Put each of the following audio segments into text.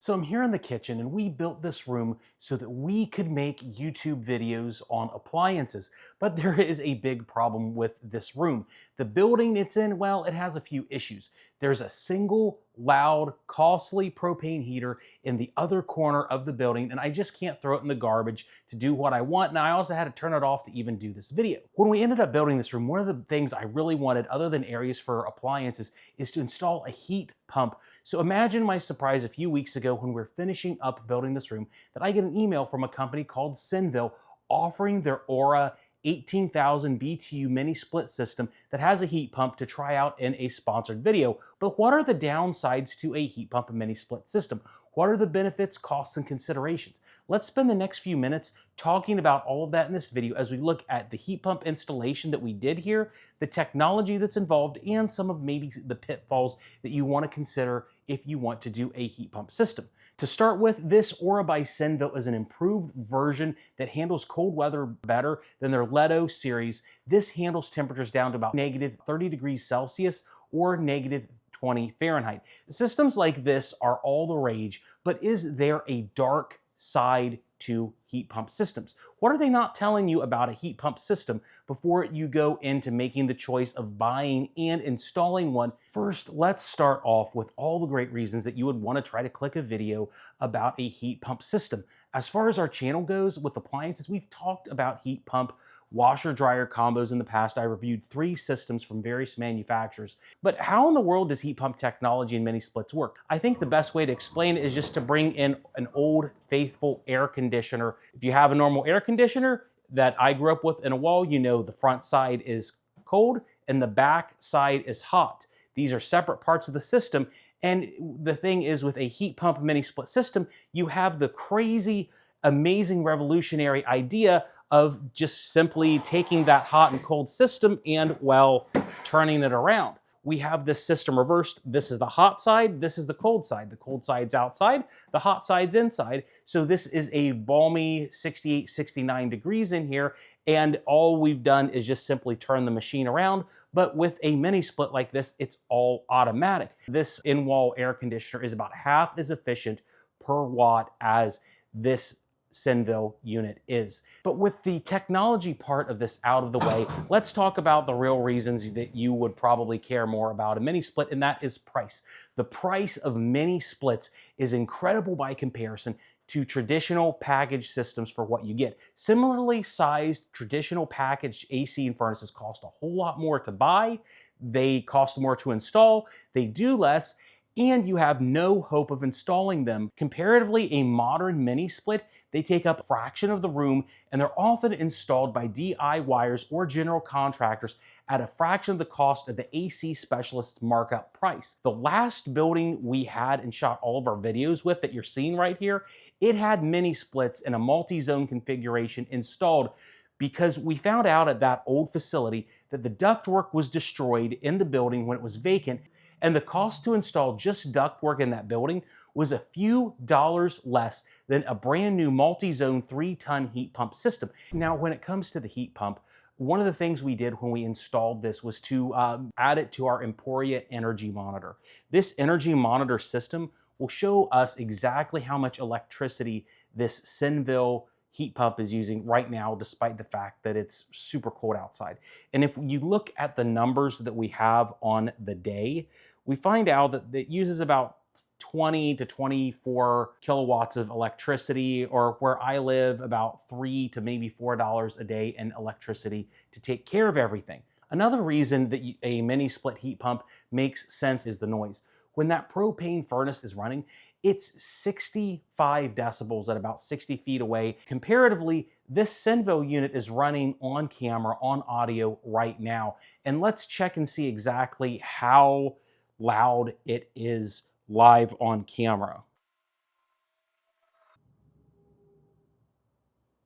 So I'm here in the kitchen and we built this room so that we could make YouTube videos on appliances. But there is a big problem with this room. The building it's in, well, it has a few issues. There's a single loud, costly propane heater in the other corner of the building, and I just can't throw it in the garbage to do what I want. And I also had to turn it off to even do this video. When we ended up building this room, one of the things I really wanted, other than areas for appliances, is to install a heat pump. So imagine my surprise a few weeks ago when we are finishing up building this room that I get an email from a company called Senville offering their Aura 18,000 BTU mini split system that has a heat pump to try out in a sponsored video. But what are the downsides to a heat pump and mini split system? What are the benefits, costs, and considerations? Let's spend the next few minutes talking about all of that in this video as we look at the heat pump installation that we did here, the technology that's involved, and some of maybe the pitfalls that you want to consider if you want to do a heat pump system. To start with, this Aura by Senville is an improved version that handles cold weather better than their Leto series. This handles temperatures down to about negative 30 degrees Celsius or negative 20 Fahrenheit. Systems like this are all the rage, but is there a dark side to heat pump systems? What are they not telling you about a heat pump system before you go into making the choice of buying and installing one? First, let's start off with all the great reasons that you would want to try to click a video about a heat pump system. As far as our channel goes with appliances, we've talked about heat pump washer dryer combos in the past. I reviewed 3 systems from various manufacturers. But how in the world does heat pump technology and mini splits work? I think the best way to explain it is just to bring in an old faithful air conditioner. If you have a normal air conditioner that I grew up with in a wall, you know the front side is cold and the back side is hot. These are separate parts of the system. And the thing is, with a heat pump mini split system, you have the crazy, amazing, revolutionary idea of just simply taking that hot and cold system and, well, turning it around. We have this system reversed. This is the hot side, this is the cold side. The cold side's outside, the hot side's inside. So this is a balmy 68, 69 degrees in here, and all we've done is just simply turn the machine around. But with a mini split like this, it's all automatic. This in-wall air conditioner is about half as efficient per watt as this Senville unit is. But with the technology part of this out of the way, let's talk about the real reasons that you would probably care more about a mini split, and that is price. The price of mini splits is incredible by comparison to traditional package systems for what you get. Similarly sized traditional packaged AC and furnaces cost a whole lot more to buy. They cost more to install. They do less, and you have no hope of installing them. Comparatively, a modern mini split, they take up a fraction of the room, and they're often installed by DIYers or general contractors at a fraction of the cost of the AC specialist's markup price. The last building we had and shot all of our videos with that you're seeing right here, it had mini splits in a multi-zone configuration installed because we found out at that old facility that the ductwork was destroyed in the building when it was vacant, and the cost to install just ductwork in that building was a few dollars less than a brand new multi-zone 3-ton heat pump system. Now, when it comes to the heat pump, one of the things we did when we installed this was to add it to our Emporia energy monitor. This energy monitor system will show us exactly how much electricity this Senville heat pump is using right now, despite the fact that it's super cold outside. And if you look at the numbers that we have on the day, we find out that it uses about 20 to 24 kilowatts of electricity, or where I live, about $3 to maybe $4 a day in electricity to take care of everything. Another reason that a mini split heat pump makes sense is the noise. When that propane furnace is running, it's 65 decibels at about 60 feet away. Comparatively, this Senville unit is running on camera, on audio right now. And let's check and see exactly how loud it is live on camera.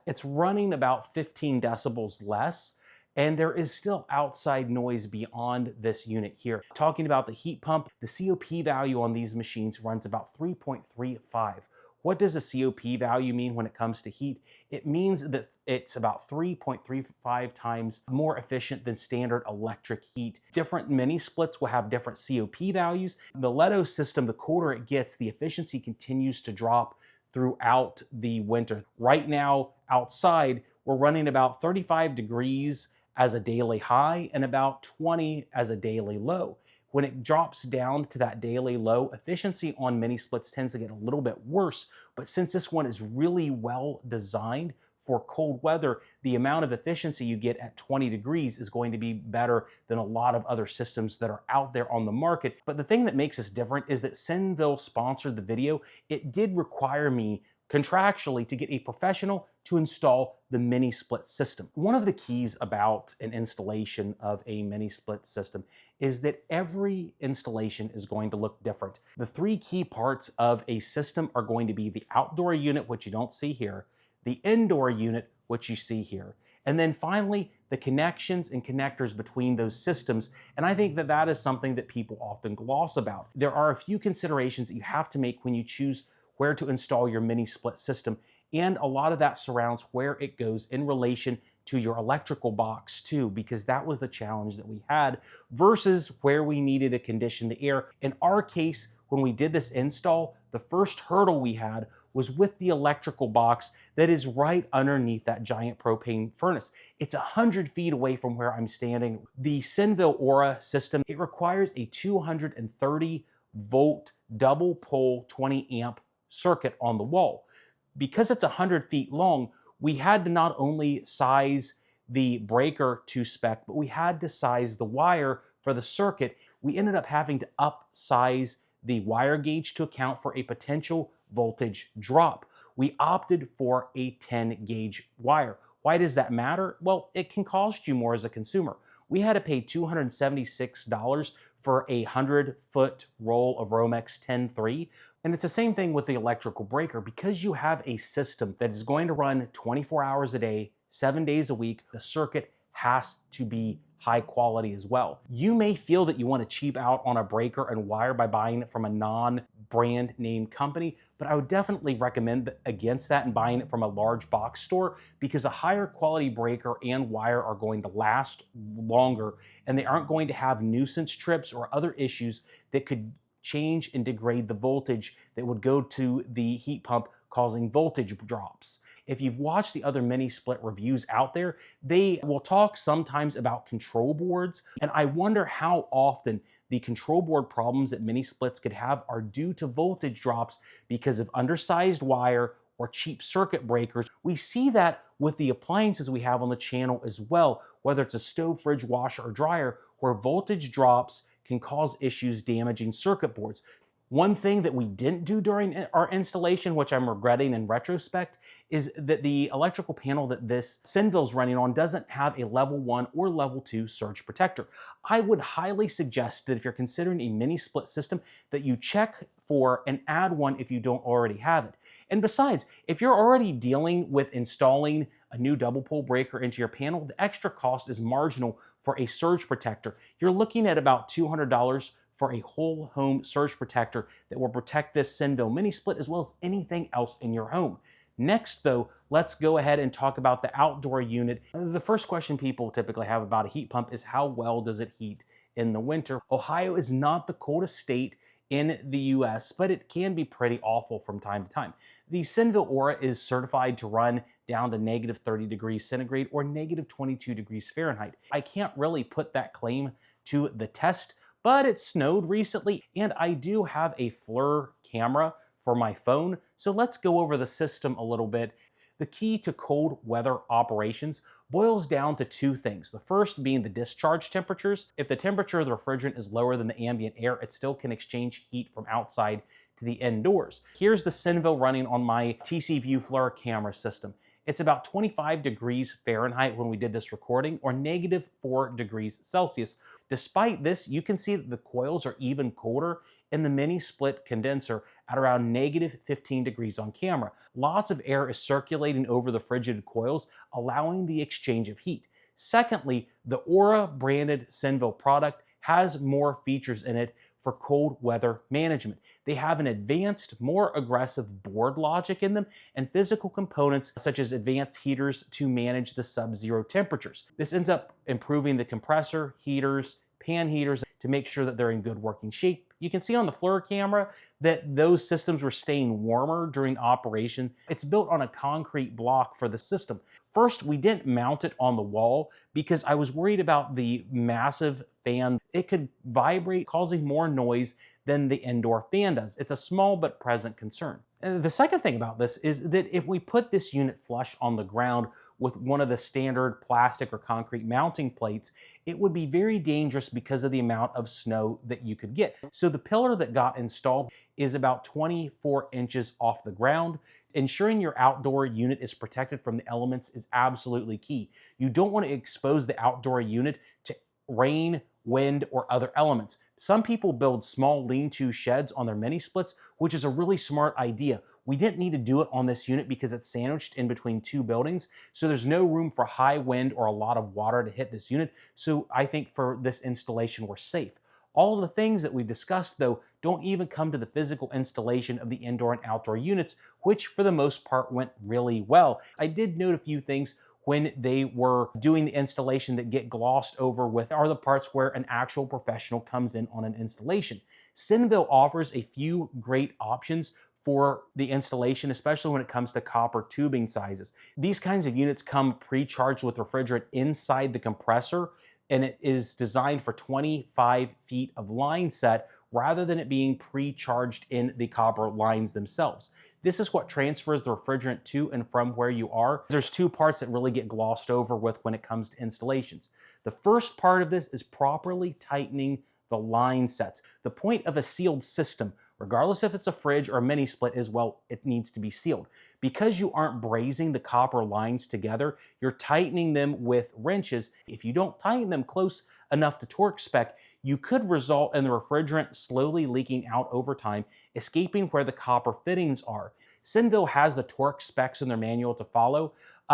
It's running about 15 decibels less, and there is still outside noise beyond this unit here. Talking about the heat pump, the COP value on these machines runs about 3.35. What does a COP value mean when it comes to heat? It means that it's about 3.35 times more efficient than standard electric heat. Different mini splits will have different COP values. The Leto system, the colder it gets, the efficiency continues to drop throughout the winter. Right now, outside, we're running about 35 degrees as a daily high and about 20 as a daily low. When it drops down to that daily low, efficiency on mini splits tends to get a little bit worse, but since this one is really well designed for cold weather, the amount of efficiency you get at 20 degrees is going to be better than a lot of other systems that are out there on the market. But the thing that makes us different is that Senville sponsored the video. It did require me contractually to get a professional to install the mini split system. One of the keys about an installation of a mini split system is that every installation is going to look different. The three key parts of a system are going to be the outdoor unit, which you don't see here, the indoor unit, which you see here, and then finally the connections and connectors between those systems. And I think that that is something that people often gloss about. There are a few considerations that you have to make when you choose where to install your mini split system, and a lot of that surrounds where it goes in relation to your electrical box too, because that was the challenge that we had versus where we needed to condition the air. In our case, when we did this install, the first hurdle we had was with the electrical box that is right underneath that giant propane furnace. It's 100 feet away from where I'm standing. The Senville Aura system, it requires a 230 volt double pole 20 amp circuit on the wall. Because it's 100 feet long, we had to not only size the breaker to spec, but we had to size the wire for the circuit. We ended up having to upsize the wire gauge to account for a potential voltage drop. We opted for a 10 gauge wire. Why does that matter? Well, it can cost you more as a consumer. We had to pay $276 for a 100-foot roll of Romex 10-3. And it's the same thing with the electrical breaker. Because you have a system that is going to run 24 hours a day, 7 days a week, the circuit has to be high quality as well. You may feel that you want to cheap out on a breaker and wire by buying it from a non-brand name company, but I would definitely recommend against that and buying it from a large box store, because a higher quality breaker and wire are going to last longer and they aren't going to have nuisance trips or other issues that could change and degrade the voltage that would go to the heat pump, causing voltage drops. If you've watched the other mini split reviews out there, they will talk sometimes about control boards, and I wonder how often the control board problems that mini splits could have are due to voltage drops because of undersized wire or cheap circuit breakers. We see that with the appliances we have on the channel as well, whether it's a stove, fridge, washer, or dryer, where voltage drops can cause issues damaging circuit boards. One thing that we didn't do during our installation, which I'm regretting in retrospect, is that the electrical panel that this Senville's running on doesn't have a level 1 or level 2 surge protector. I would highly suggest that if you're considering a mini split system, that you check for and add one if you don't already have it. And besides, if you're already dealing with installing a new double pole breaker into your panel, the extra cost is marginal for a surge protector. You're looking at about $200 for a whole home surge protector that will protect this Senville mini split as well as anything else in your home. Next though, let's go ahead and talk about the outdoor unit. The first question people typically have about a heat pump is how well does it heat in the winter? Ohio is not the coldest state in the US, but it can be pretty awful from time to time. The Senville Aura is certified to run down to negative 30 degrees centigrade or negative 22 degrees Fahrenheit. I can't really put that claim to the test, but it snowed recently and I do have a FLIR camera for my phone, so let's go over the system a little bit. The key to cold weather operations boils down to two things. The first being the discharge temperatures. If the temperature of the refrigerant is lower than the ambient air, it still can exchange heat from outside to the indoors. Here's the Senville running on my TCView FLIR camera system. It's about 25 degrees Fahrenheit when we did this recording, or negative 4 degrees Celsius. Despite this, you can see that the coils are even colder in the mini split condenser at around negative 15 degrees on camera. Lots of air is circulating over the frigid coils, allowing the exchange of heat. Secondly, the Aura branded Senville product has more features in it for cold weather management. They have an advanced, more aggressive board logic in them and physical components such as advanced heaters to manage the sub-zero temperatures. This ends up improving the compressor, heaters, pan heaters to make sure that they're in good working shape. You can see on the FLIR camera that those systems were staying warmer during operation. It's built on a concrete block for the system. First, we didn't mount it on the wall because I was worried about the massive fan. It could vibrate, causing more noise than the indoor fan does. It's a small but present concern. The second thing about this is that if we put this unit flush on the ground with one of the standard plastic or concrete mounting plates, it would be very dangerous because of the amount of snow that you could get. So the pillar that got installed is about 24 inches off the ground. Ensuring your outdoor unit is protected from the elements is absolutely key. You don't want to expose the outdoor unit to rain, wind, or other elements. Some people build small lean-to sheds on their mini splits, which is a really smart idea. We didn't need to do it on this unit because it's sandwiched in between two buildings, so there's no room for high wind or a lot of water to hit this unit. So I think for this installation, we're safe. All of the things that we discussed, though, don't even come to the physical installation of the indoor and outdoor units, which for the most part went really well. I did note a few things when they were doing the installation that get glossed over with are the parts where an actual professional comes in on an installation. Senville offers a few great options for the installation, especially when it comes to copper tubing sizes. These kinds of units come pre-charged with refrigerant inside the compressor, and it is designed for 25 feet of line set rather than it being pre-charged in the copper lines themselves. This is what transfers the refrigerant to and from where you are. There's two parts that really get glossed over with when it comes to installations. The first part of this is properly tightening the line sets. The point of a sealed system, regardless if it's a fridge or a mini split, is, well, it needs to be sealed. Because you aren't brazing the copper lines together, you're tightening them with wrenches. If you don't tighten them close enough to torque spec, you could result in the refrigerant slowly leaking out over time, escaping where the copper fittings are. Senville has the torque specs in their manual to follow.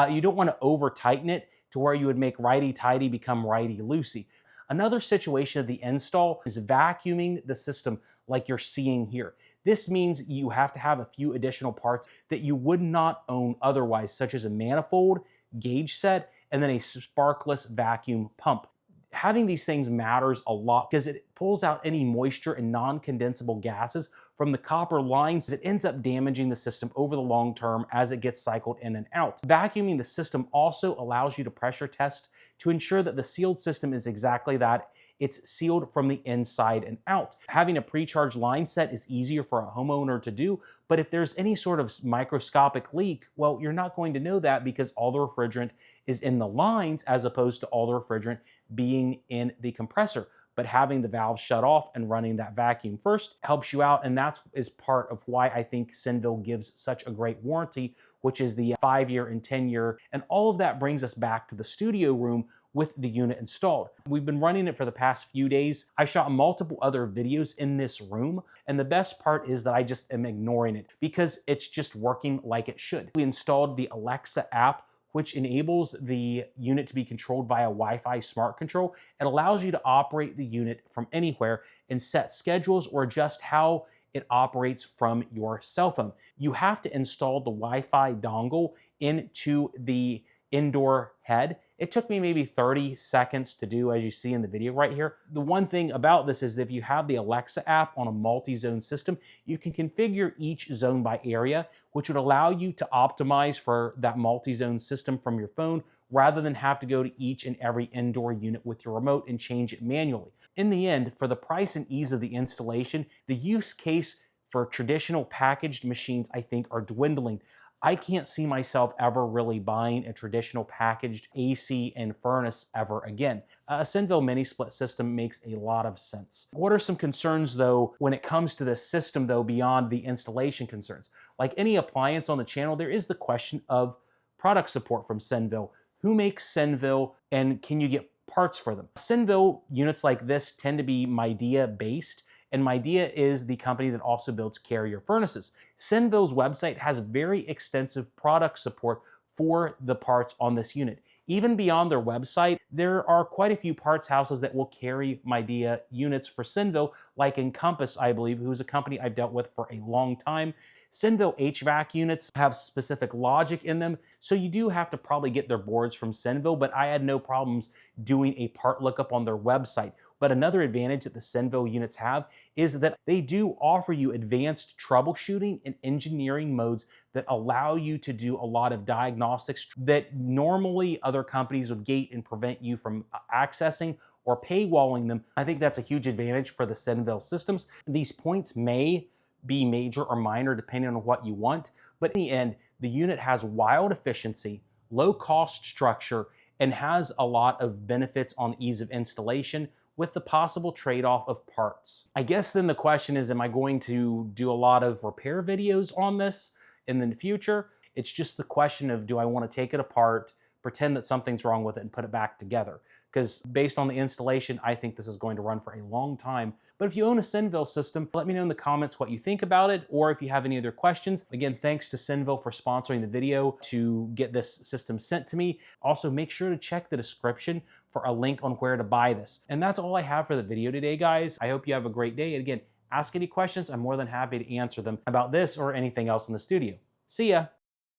You don't want to over tighten it to where you would make righty-tighty become righty-loosey. Another situation of the install is vacuuming the system like you're seeing here. This means you have to have a few additional parts that you would not own otherwise, such as a manifold, gauge set, and then a sparkless vacuum pump. Having these things matters a lot because it pulls out any moisture and non-condensable gases from the copper lines. It ends up damaging the system over the long term as it gets cycled in and out. Vacuuming the system also allows you to pressure test to ensure that the sealed system is exactly that. It's sealed from the inside and out. Having a pre-charged line set is easier for a homeowner to do, but if there's any sort of microscopic leak, well, you're not going to know that because all the refrigerant is in the lines as opposed to all the refrigerant being in the compressor. But having the valve shut off and running that vacuum first helps you out, and that is part of why I think Senville gives such a great warranty, which is the 5-year and 10-year, and all of that brings us back to the studio room with the unit installed. We've been running it for the past few days. I've shot multiple other videos in this room, and the best part is that I just am ignoring it because it's just working like it should. We installed the Alexa app, which enables the unit to be controlled via Wi-Fi smart control. It allows you to operate the unit from anywhere and set schedules or adjust how it operates from your cell phone. You have to install the Wi-Fi dongle into the indoor head. It took me maybe 30 seconds to do, as you see in the video right here. The one thing about this is if you have the Alexa app on a multi-zone system, you can configure each zone by area, which would allow you to optimize for that multi-zone system from your phone rather than have to go to each and every indoor unit with your remote and change it manually. In the end, for the price and ease of the installation, the use case for traditional packaged machines, I think, are dwindling. I can't see myself ever really buying a traditional packaged AC and furnace ever again. A Senville mini split system makes a lot of sense. What are some concerns though when it comes to this system though beyond the installation concerns? Like any appliance on the channel, there is the question of product support from Senville. Who makes Senville and can you get parts for them? Senville units like this tend to be Midea based, and Midea is the company that also builds carrier furnaces. Senville's website has very extensive product support for the parts on this unit. Even beyond their website, there are quite a few parts houses that will carry Midea units for Senville, like Encompass, I believe, who's a company I've dealt with for a long time. Senville HVAC units have specific logic in them, so you do have to probably get their boards from Senville, but I had no problems doing a part lookup on their website. But another advantage that the Senville units have is that they do offer you advanced troubleshooting and engineering modes that allow you to do a lot of diagnostics that normally other companies would gate and prevent you from accessing or paywalling them. I think that's a huge advantage for the Senville systems. These points may be major or minor depending on what you want, but in the end, the unit has wild efficiency, low cost structure, and has a lot of benefits on ease of installation, with the possible trade-off of parts. I guess then the question is, am I going to do a lot of repair videos on this in the future? It's just the question of, do I want to take it apart, pretend that something's wrong with it, and put it back together? Because based on the installation, I think this is going to run for a long time. But if you own a Senville system, let me know in the comments what you think about it, or if you have any other questions. Again, thanks to Senville for sponsoring the video to get this system sent to me. Also, make sure to check the description for a link on where to buy this. And that's all I have for the video today, guys. I hope you have a great day. And again, ask any questions. I'm more than happy to answer them about this or anything else in the studio. See ya.